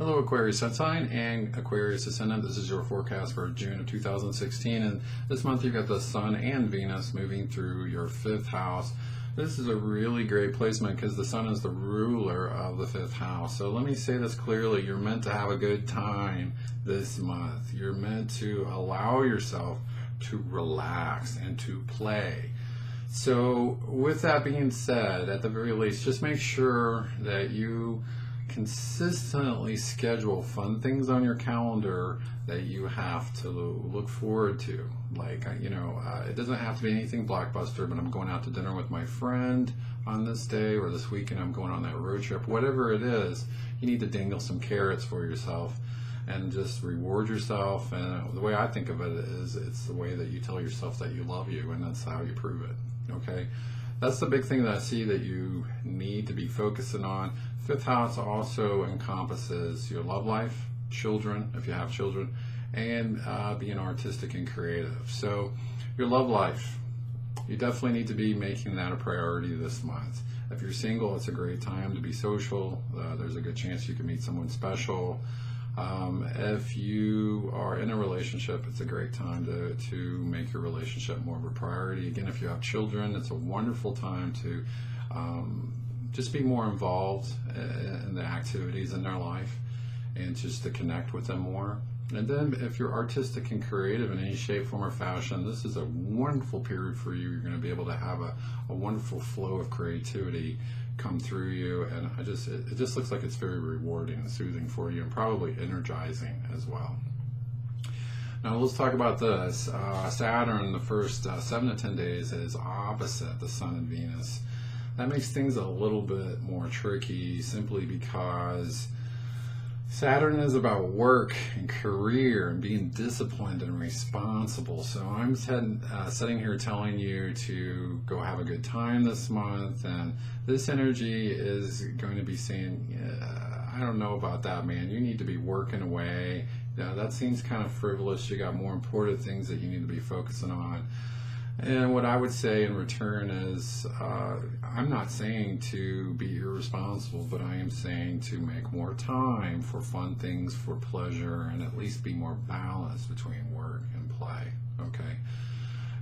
Hello Aquarius Sun Sign and Aquarius Ascendant. This is your forecast for June of 2016, and this month you've got the Sun and Venus moving through your 5th house. This is a really great placement because the Sun is the ruler of the 5th house. So let me say this clearly, you're meant to have a good time this month. You're meant to allow yourself to relax and to play. So with that being said, at the very least, just make sure that you consistently schedule fun things on your calendar that you have to look forward to. Like, it doesn't have to be anything blockbuster, but I'm going out to dinner with my friend on this day, or this weekend I'm going on that road trip. Whatever it is, you need to dangle some carrots for yourself and just reward yourself. And the way I think of it is, it's the way that you tell yourself that you love you, and that's how you prove it. Okay, that's the big thing that I see that you need to be focusing on. 5th house also encompasses your love life, children, if you have children, and being artistic and creative. So your love life, you definitely need to be making that a priority this month. If you're single, it's a great time to be social. There's a good chance you can meet someone special. If you are in a relationship, it's a great time to make your relationship more of a priority. Again, if you have children, it's a wonderful time to just be more involved in the activities in their life and just to connect with them more. And then if you're artistic and creative in any shape, form, or fashion, this is a wonderful period for you. You're going to be able to have a wonderful flow of creativity come through you, and it just looks like it's very rewarding and soothing for you, and probably energizing as well. Now let's talk about this. Saturn, the first 7 to 10 days, is opposite the Sun and Venus. That makes things a little bit more tricky, simply because Saturn is about work and career and being disciplined and responsible. So I'm sitting here telling you to go have a good time this month, and this energy is going to be saying, I don't know about that, man. You need to be working away. That seems kind of frivolous. You got more important things that you need to be focusing on. And what I would say in return is, I'm not saying to be irresponsible, but I am saying to make more time for fun things, for pleasure, and at least be more balanced between work and play. Okay.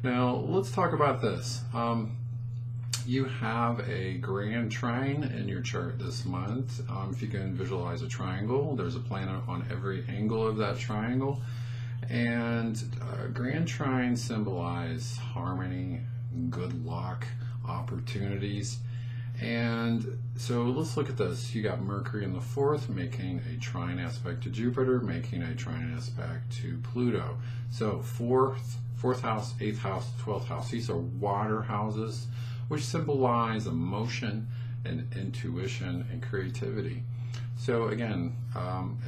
Now let's talk about this. You have a grand trine in your chart this month. If you can visualize a triangle, there's a planet on every angle of that triangle. And grand trine symbolize harmony, good luck, opportunities. And so let's look at this. You got Mercury in the 4th making a trine aspect to Jupiter, making a trine aspect to Pluto. So 4th house, 8th house, 12th house, these are water houses, which symbolize emotion and intuition and creativity. So again,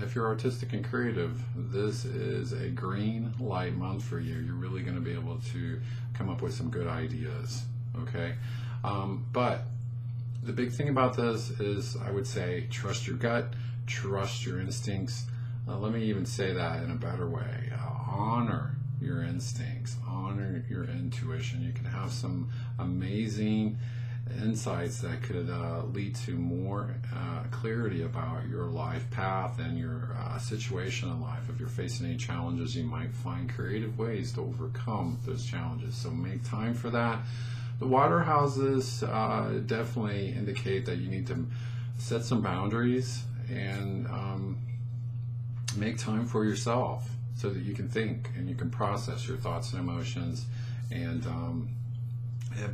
if you're artistic and creative, this is a green light month for you. You're really going to be able to come up with some good ideas, okay? But the big thing about this is, I would say, trust your gut, trust your instincts. Let me even say that in a better way. Honor your instincts, honor your intuition. You can have some amazing insights that could lead to more clarity about your life path and your situation in life. If you're facing any challenges, you might find creative ways to overcome those challenges. So make time for that. The water houses definitely indicate that you need to set some boundaries and make time for yourself so that you can think and you can process your thoughts and emotions, and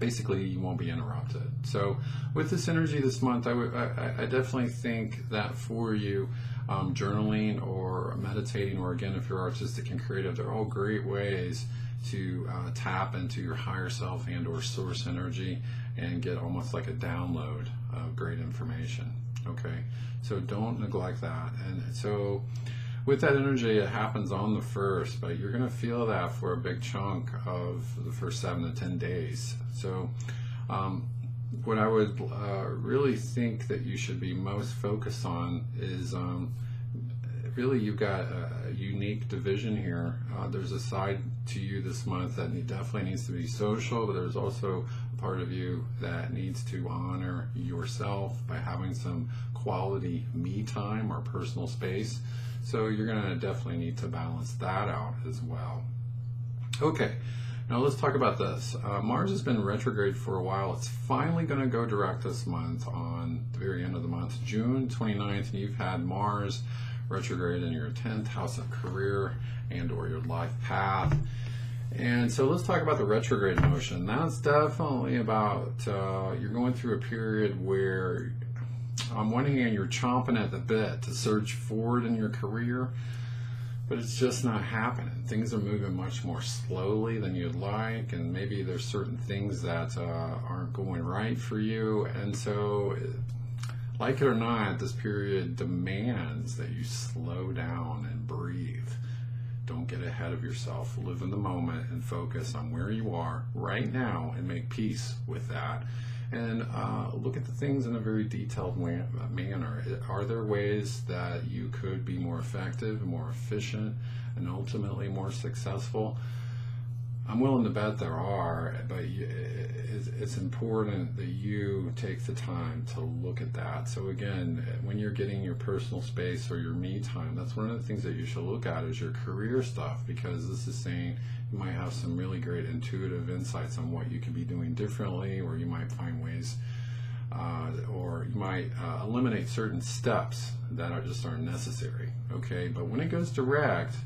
basically you won't be interrupted. So with this energy this month, I definitely think that for you, journaling or meditating, or again, if you're artistic and creative, they're all great ways to tap into your higher self and or source energy and get almost like a download of great information. Okay, so don't neglect that. And so with that energy, it happens on the 1st, but you're going to feel that for a big chunk of the first 7 to 10 days. So what I would really think that you should be most focused on is really, you've got a unique division here. There's a side to you this month that definitely needs to be social, but there's also part of you that needs to honor yourself by having some quality me time or personal space. So you're going to definitely need to balance that out as well. Okay, now let's talk about this. Mars has been retrograde for a while. It's finally going to go direct this month on the very end of the month, June 29th, and you've had Mars retrograde in your 10th house of career and or your life path. And so let's talk about the retrograde motion. That's definitely about you're going through a period where on one hand you're chomping at the bit to surge forward in your career, but it's just not happening. Things are moving much more slowly than you'd like, and maybe there's certain things that aren't going right for you. And so, like it or not, this period demands that you slow down and breathe. Don't get ahead of yourself. Live in the moment and focus on where you are right now and make peace with that. And look at the things in a very detailed manner. Are there ways that you could be more effective, more efficient, and ultimately more successful? I'm willing to bet there are, but it's important that you take the time to look at that. So again, when you're getting your personal space or your me time, that's one of the things that you should look at is your career stuff, because this is saying you might have some really great intuitive insights on what you could be doing differently, or you might find ways, or you might eliminate certain steps that aren't necessary. Okay, but when it goes direct,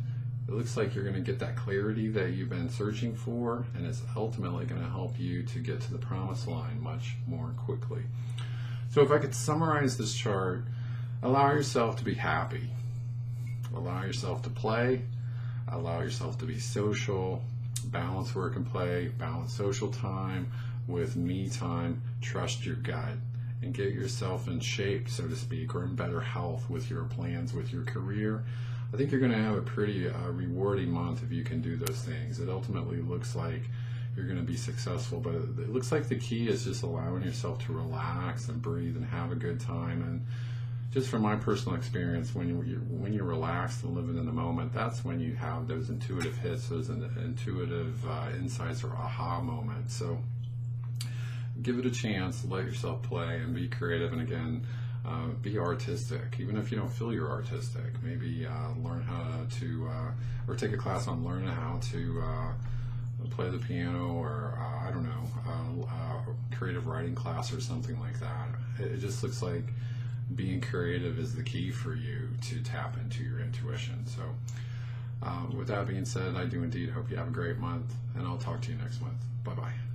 it looks like you're going to get that clarity that you've been searching for, and it's ultimately going to help you to get to the promised line much more quickly. So if I could summarize this chart, allow yourself to be happy, allow yourself to play, allow yourself to be social, balance work and play, balance social time with me time, trust your gut, and get yourself in shape, so to speak, or in better health with your plans, with your career. I think you're going to have a pretty rewarding month if you can do those things. It ultimately looks like you're going to be successful, but it looks like the key is just allowing yourself to relax and breathe and have a good time. And just from my personal experience, when you're relaxed and living in the moment, that's when you have those intuitive hits, those intuitive insights or aha moments. So give it a chance, let yourself play and be creative, and again, be artistic, even if you don't feel you're artistic. Maybe learn how to, or take a class on learning how to play the piano, or I don't know, creative writing class or something like that. It just looks like being creative is the key for you to tap into your intuition. So with that being said, I do indeed hope you have a great month, and I'll talk to you next month. Bye-bye.